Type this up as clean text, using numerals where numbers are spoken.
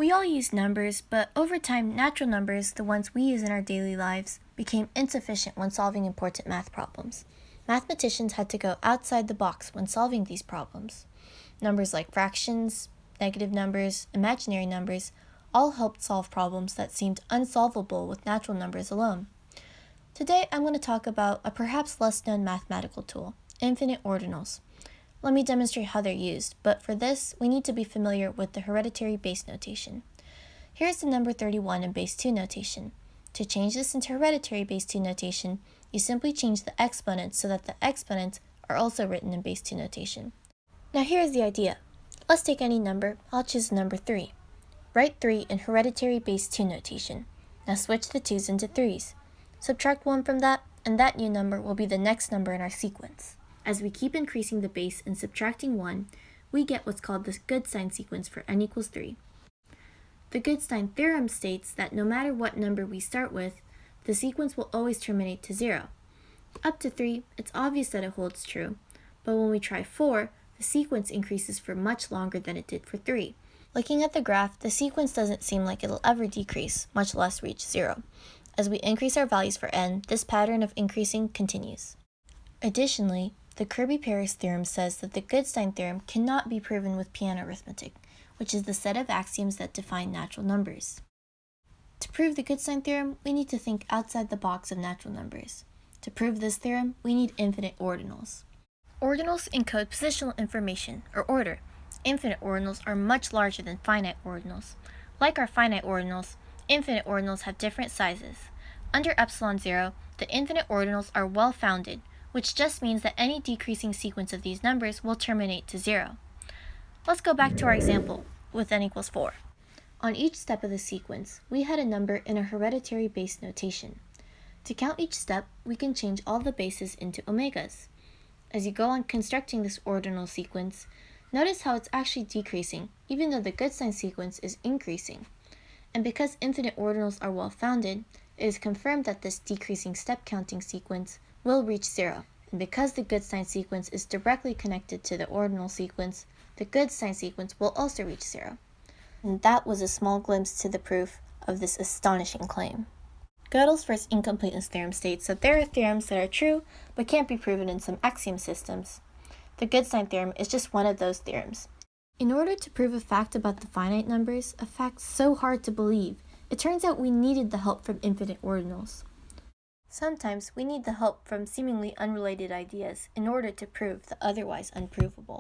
We all use numbers, but over time, natural numbers, the ones we use in our daily lives, became insufficient when solving important math problems. Mathematicians had to go outside the box when solving these problems. Numbers like fractions, negative numbers, imaginary numbers, all helped solve problems that seemed unsolvable with natural numbers alone. Today, I'm going to talk about a perhaps less known mathematical tool, infinite ordinals. Let me demonstrate how they're used, but for this, we need to be familiar with the hereditary base notation. Here's the number 31 in base 2 notation. To change this into hereditary base 2 notation, you simply change the exponents so that the exponents are also written in base 2 notation. Now here's the idea. Let's take any number. I'll choose the number 3. Write 3 in hereditary base 2 notation. Now switch the 2's into 3's. Subtract 1 from that, and that new number will be the next number in our sequence. As we keep increasing the base and subtracting 1, we get what's called the good sign sequence for n equals 3. The good sign theorem states that no matter what number we start with, the sequence will always terminate to 0. Up to 3, it's obvious that it holds true, but when we try 4, the sequence increases for much longer than it did for 3. Looking at the graph, the sequence doesn't seem like it'll ever decrease, much less reach 0. As we increase our values for n, this pattern of increasing continues. Additionally, the Kirby-Paris theorem says that the good sign theorem cannot be proven with piano arithmetic, which is the set of axioms that define natural numbers. To prove the good sign theorem, we need to think outside the box of natural numbers. To prove this theorem, we need infinite ordinals. Ordinals encode positional information, or order. Infinite ordinals are much larger than finite ordinals. Like our finite ordinals, infinite ordinals have different sizes. Under epsilon 0, the infinite ordinals are well-founded, which just means that any decreasing sequence of these numbers will terminate to 0. Let's go back to our example with n equals 4. On each step of the sequence, we had a number in a hereditary base notation. To count each step, we can change all the bases into omegas. As you go on constructing this ordinal sequence, notice how it's actually decreasing, even though the good sign sequence is increasing. And because infinite ordinals are well-founded, it is confirmed that this decreasing step counting sequence will reach 0, and because the good sign sequence is directly connected to the ordinal sequence, the good sign sequence will also reach 0. And that was a small glimpse to the proof of this astonishing claim. Gödel's first incompleteness theorem states that there are theorems that are true but can't be proven in some axiom systems. The good sign theorem is just one of those theorems. In order to prove a fact about the finite numbers, a fact so hard to believe, it turns out we needed the help from infinite ordinals. Sometimes we need the help from seemingly unrelated ideas in order to prove the otherwise unprovable.